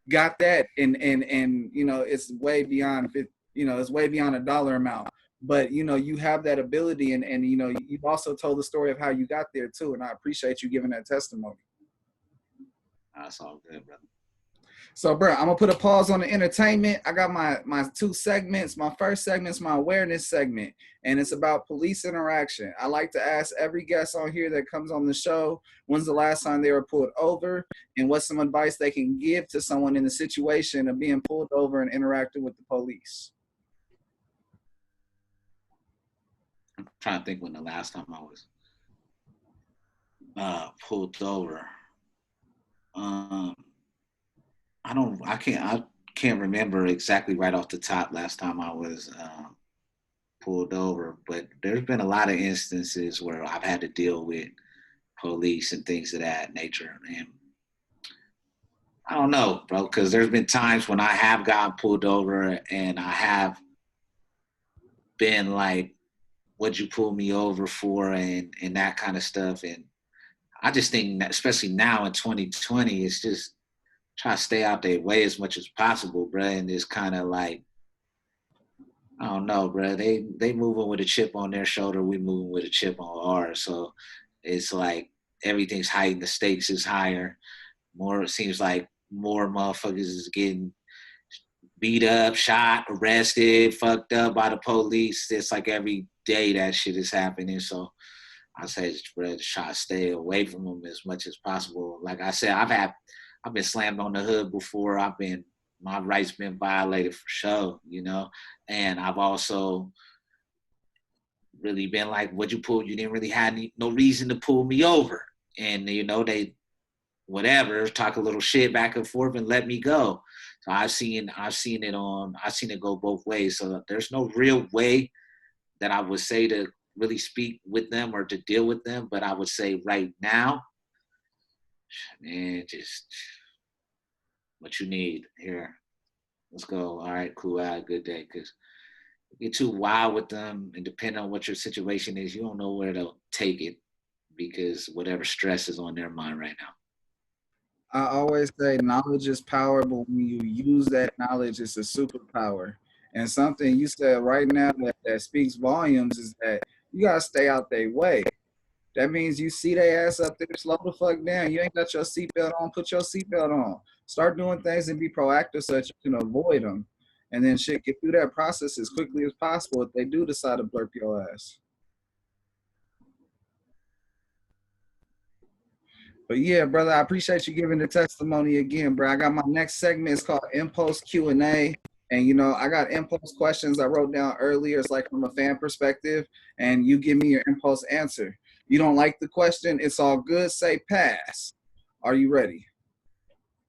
got that. And you know, it's way beyond, you know, it's way beyond a dollar amount. But you know, you have that ability, and you know, you've also told the story of how you got there too. And I appreciate you giving that testimony. That's all good, brother. So, bro, I'm gonna put a pause on the entertainment. I got my two segments. My first segment is my awareness segment, and it's about police interaction. I like to ask every guest on here that comes on the show, when's the last time they were pulled over, and what's some advice they can give to someone in the situation of being pulled over and interacting with the police. I'm trying to think when the last time I was pulled over. I can't remember exactly right off the top last time I was pulled over, but there's been a lot of instances where I've had to deal with police and things of that nature. And I don't know, bro, because there's been times when I have gotten pulled over and I have been like, what'd you pull me over for, and that kind of stuff. And I just think that, especially now in 2020, it's just try to stay out their way as much as possible, bro. And it's kind of like, I don't know, bro. They moving with a chip on their shoulder. We moving with a chip on ours. So it's like everything's heightened. The stakes is higher. It seems like more motherfuckers is getting beat up, shot, arrested, fucked up by the police. It's like every day that shit is happening. So I say, bro, try to stay away from them as much as possible. Like I said, I've been slammed on the hood before. My rights been violated for sure, you know. And I've also really been like, what'd you pull? You didn't really have no reason to pull me over. And, you know, they, whatever, talk a little shit back and forth and let me go. So I've seen it go both ways. So there's no real way that I would say to really speak with them or to deal with them. But I would say right now, man, just what you need here. Let's go. All right, cool. Have a good day. Because you get too wild with them, and depending on what your situation is, you don't know where to take it because whatever stress is on their mind right now. I always say knowledge is power, but when you use that knowledge, it's a superpower. And something you said right now that speaks volumes is that you got to stay out their way. That means you see their ass up there, slow the fuck down. You ain't got your seatbelt on, put your seatbelt on. Start doing things and be proactive so that you can avoid them. And then shit, get through that process as quickly as possible if they do decide to blurp your ass. But yeah, brother, I appreciate you giving the testimony again, bro. I got my next segment. It's called Impulse Q&A. And, you know, I got impulse questions I wrote down earlier. It's like from a fan perspective. And you give me your impulse answer. You don't like the question, it's all good. Say pass. Are you ready?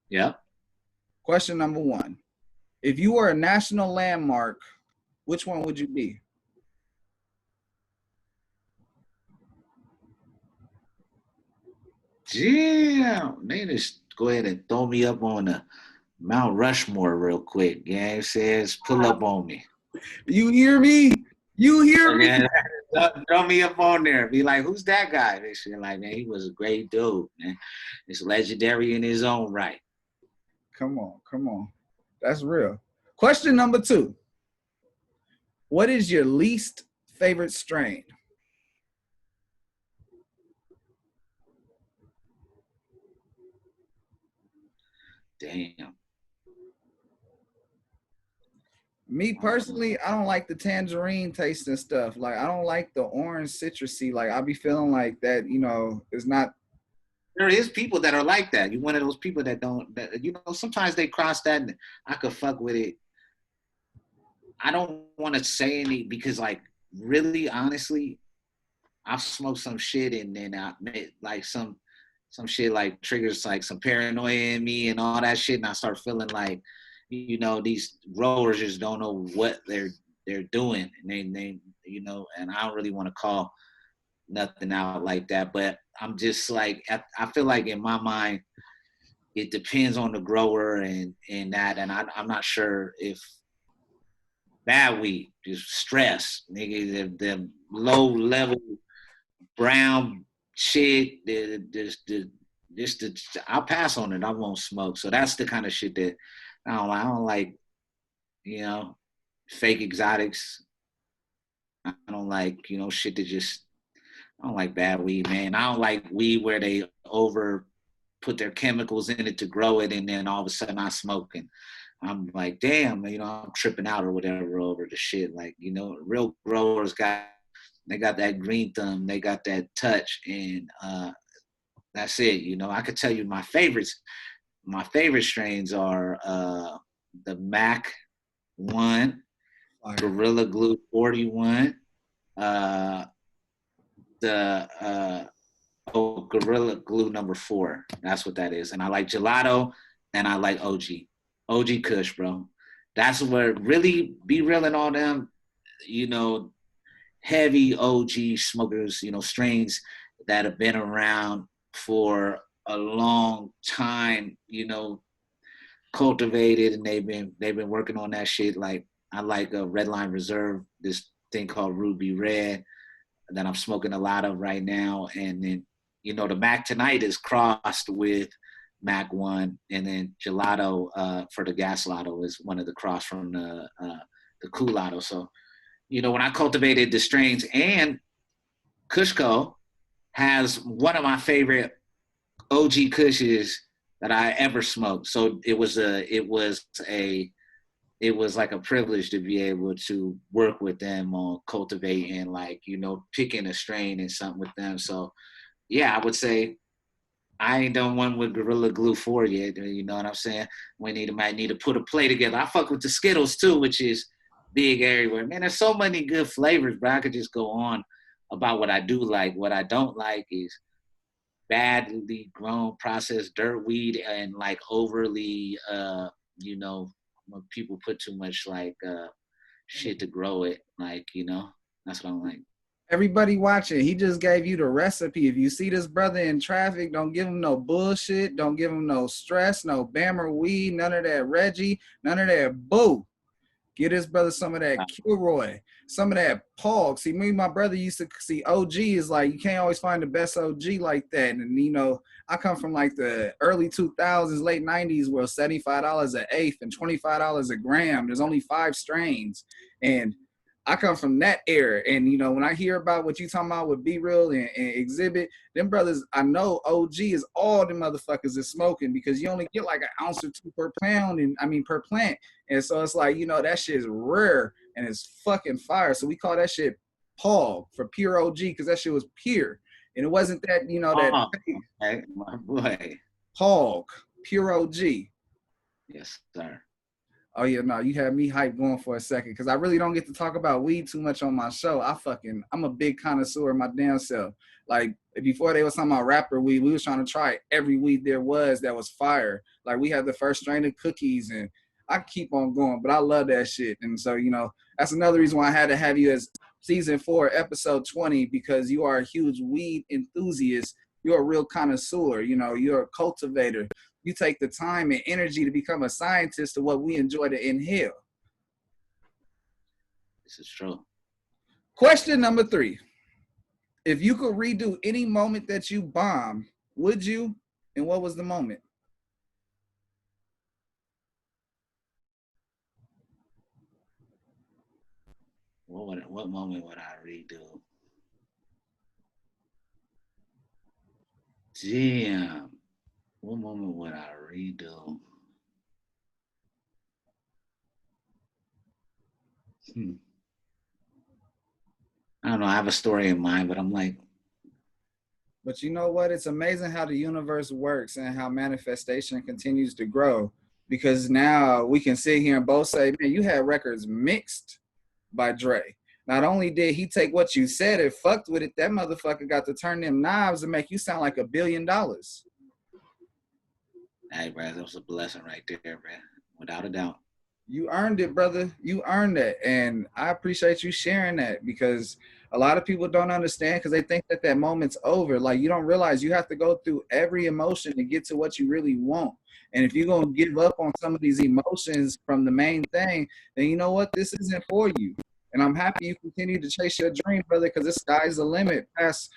Yeah. Question number 1. If you were a national landmark, which one would you be? Damn, they just go ahead and throw me up on the Mount Rushmore real quick. Yeah, it says pull up on me. You hear me? You hear me? Throw me up on there. Be like, who's that guy? They say like, man, he was a great dude, man. It's legendary in his own right. Come on, come on. That's real. Question number 2. What is your least favorite strain? Damn. Me personally, I don't like the tangerine taste and stuff. Like, I don't like the orange citrusy. Like, I be feeling like that, you know, it's not. There is people that are like that. You're one of those people that don't, that, you know, sometimes they cross that and I could fuck with it. I don't want to say any because, like, really, honestly, I've smoked some shit and then I made like some shit like triggers like some paranoia in me and all that shit, and I start feeling like, you know, these growers just don't know what they're doing, and they you know, and I don't really want to call nothing out like that, but I'm just like I feel like in my mind it depends on the grower and that, and I'm not sure if bad weed just stress, nigga, the low level brown shit, I'll pass on it. I won't smoke. So that's the kind of shit that I don't like, you know, fake exotics. I don't like, you know, shit that just, I don't like bad weed, man. I don't like weed where they over put their chemicals in it to grow it and then all of a sudden I smoke and I'm like, damn, you know, I'm tripping out or whatever over the shit. Like, you know, real growers they got that green thumb, they got that touch, and that's it. You know, I could tell you my favorites. My favorite strains are the Mac 1, Gorilla Glue 41, Gorilla Glue number 4. That's what that is. And I like Gelato and I like OG. OG Kush, bro. That's where really be real and all them, you know, heavy OG smokers, you know, strains that have been around for a long time, you know, cultivated, and they've been working on that shit. Like I like a Redline Reserve, this thing called Ruby Red that I'm smoking a lot of right now, and then, you know, the Mac Tonight is crossed with Mac 1, and then Gelato for the Gas-Lato is one of the cross from the Coolato. So, you know, when I cultivated the strains, and Kushco has one of my favorite OG Kushes that I ever smoked. So it was like a privilege to be able to work with them on cultivating, like, you know, picking a strain and something with them. So yeah, I would say I ain't done one with Gorilla Glue 4 yet. You know what I'm saying? Might need to put a play together. I fuck with the Skittles too, which is big everywhere. Man, there's so many good flavors, but I could just go on about what I do like. What I don't like is badly grown processed dirt weed and like overly, you know, when people put too much like shit to grow it. Like, you know, that's what I'm like. Everybody watching, he just gave you the recipe. If you see this brother in traffic, don't give him no bullshit. Don't give him no stress, no Bammer weed, none of that Reggie, none of that boo. Get his brother some of that Kilroy, some of that Pog. See, me and my brother used to see OG is like, you can't always find the best OG like that. And, you know, I come from like the early 2000s, late 90s where $75 an eighth and $25 a gram. There's only 5 strains. And I come from that era, and you know, when I hear about what you talking about with B Real and Xzibit, them brothers, I know OG is all the motherfuckers is smoking because you only get like an ounce or two per pound, and I mean per plant, and so it's like, you know, that shit is rare and it's fucking fire. So we call that shit Paul for pure OG because that shit was pure, and it wasn't that, you know, that okay, my boy. Hog, pure OG. Yes, sir. Oh yeah, no, you had me hyped going for a second because I really don't get to talk about weed too much on my show. I'm a big connoisseur of my damn self. Like before they was talking about rapper weed, we was trying to try every weed there was that was fire. Like we had the first strain of cookies, and I keep on going, but I love that shit. And so, you know, that's another reason why I had to have you as season 4, episode 20, because you are a huge weed enthusiast. You're a real connoisseur. You know, you're a cultivator. You take the time and energy to become a scientist of what we enjoy to inhale. This is true. Question number 3. If you could redo any moment that you bombed, would you? And what was the moment? What moment would I redo? Damn. What moment would I redo? I don't know. I have a story in mind, but I'm like. But you know what? It's amazing how the universe works and how manifestation continues to grow. Because now we can sit here and both say, man, you had records mixed by Dre. Not only did he take what you said and fucked with it, that motherfucker got to turn them knobs and make you sound like $1 billion. Hey, bro, that was a blessing right there, bro. Without a doubt. You earned it, brother. You earned it. And I appreciate you sharing that because a lot of people don't understand because they think that that moment's over. Like, you don't realize you have to go through every emotion to get to what you really want. And if you're going to give up on some of these emotions from the main thing, then you know what? This isn't for you. And I'm happy you continue to chase your dream, brother, because the sky's the limit. Past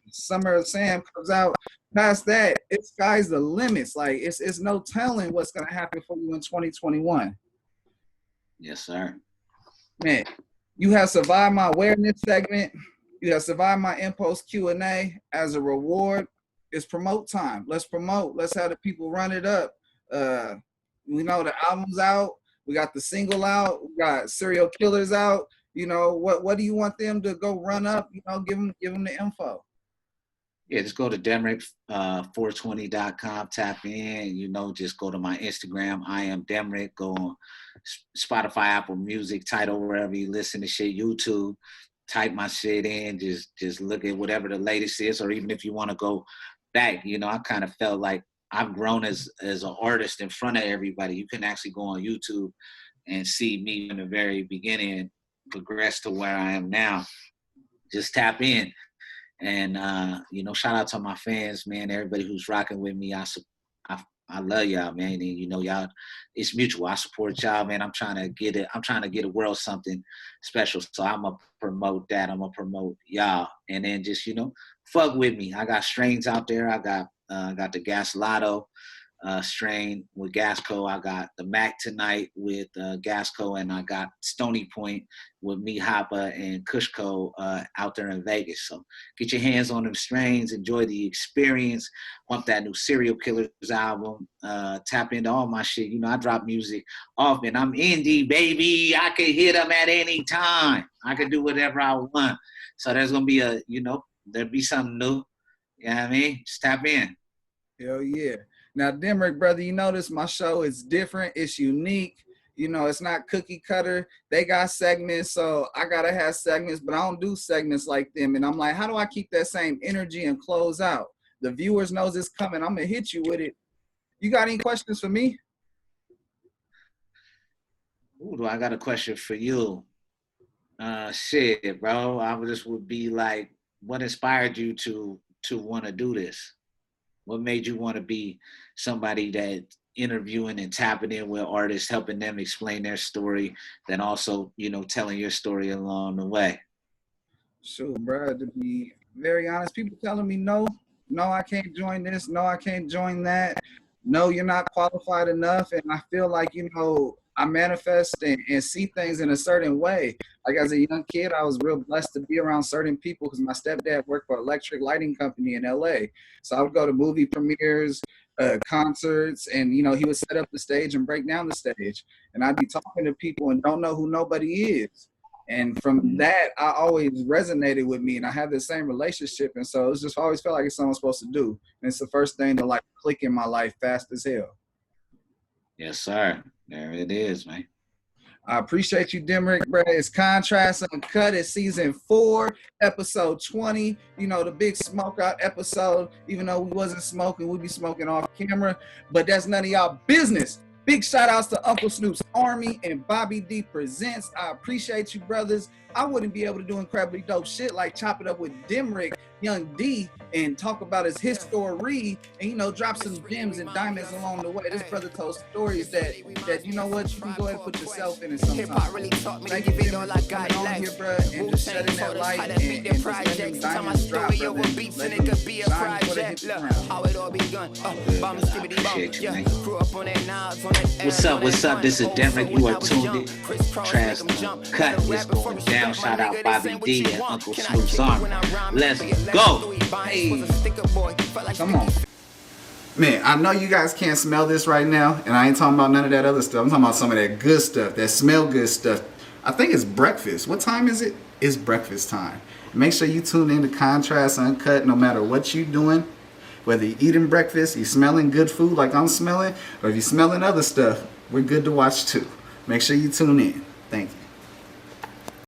Summer of Sam comes out. Past that, it's sky's the limits. Like it's no telling what's gonna happen for you in 2021. Yes, sir. Man, you have survived my awareness segment. You have survived my impulse Q&A. As a reward, it's promote time. Let's promote. Let's have the people run it up. We know the album's out. We got the single out. We got Serial Killers out. You know, what do you want them to go run up? You know, give them the info. Yeah, just go to Demrick420.com, tap in, you know, just go to my Instagram, I am Demrick, go on Spotify, Apple Music, Tidal, wherever you listen to shit, YouTube, type my shit in, just look at whatever the latest is, or even if you want to go back, you know, I kind of felt like I've grown as an artist in front of everybody. You can actually go on YouTube and see me in the very beginning and progress to where I am now. Just tap in. And, you know, shout out to my fans, man, everybody who's rocking with me. I love y'all, man. And, you know, y'all, it's mutual. I support y'all, man. I'm trying to get a world something special. So I'm going to promote that. I'm going to promote y'all. And then just, you know, fuck with me. I got strains out there. I got the Gas-Lato strain with Gasco. I got the Mac Tonight with Gasco, and I got Stony Point with Me Hoppa and Kushco out there in Vegas. So get your hands on them strains, enjoy the experience. Pump that new Serial Killers album. Tap into all my shit. You know, I drop music often. I'm indie, baby. I can hit them at any time. I can do whatever I want. So there's gonna be there'll be something new. You know what I mean? Just tap in. Hell yeah. Now, Demrick, brother, you notice my show is different. It's unique. You know, it's not cookie cutter. They got segments, so I got to have segments, but I don't do segments like them. And I'm like, how do I keep that same energy and close out? The viewers knows it's coming. I'm going to hit you with it. You got any questions for me? Ooh, do I got a question for you? Shit, bro. Would be like, what inspired you to want to do this? What made you want to be somebody that interviewing and tapping in with artists, helping them explain their story, then also, you know, telling your story along the way? Sure, bro. To be very honest, people telling me no, I can't join this. No, I can't join that. No, you're not qualified enough. And I feel like, you know, I manifest and see things in a certain way. Like as a young kid, I was real blessed to be around certain people because my stepdad worked for an electric lighting company in LA. So I would go to movie premieres, concerts, and he would set up the stage and break down the stage. And I'd be talking to people and don't know who nobody is. And from that, I always resonated with me, and I have the same relationship. And so it's just always felt like it's something I'm supposed to do. And it's the first thing to like click in my life fast as hell. Yes, sir. There it is, man. I appreciate you, Demrick, bro. It's Contrast Uncut. It's season 4, episode 20. The big smoke out episode. Even though we wasn't smoking, we be smoking off camera. But that's none of y'all business. Big shout outs to Uncle Snoop's Army and Bobby D Presents. I appreciate you, brothers. I wouldn't be able to do incredibly dope shit like chop it up with Demrick, Young D, and talk about his history and, drop some gems and diamonds along the way. This brother told stories that you know what, you can go ahead and put yourself in it sometimes. Thank you, Demrick, for coming on here, bro, and just shedding that light and just letting diamonds drop, brother. Let them shine before they hit the ground. What's up? This is Demrick. You are tuned in. Contrast Uncut is going down. Shout out Bobby D and Uncle Snoop's Army. Let's go. Hey. Come on. Man, I know you guys can't smell this right now, and I ain't talking about none of that other stuff. I'm talking about some of that good stuff, that smell good stuff. I think it's breakfast. What time is it? It's breakfast time. Make sure you tune in to Contrast Uncut no matter what you're doing. Whether you're eating breakfast, you're smelling good food like I'm smelling, or if you're smelling other stuff, we're good to watch too. Make sure you tune in. Thank you.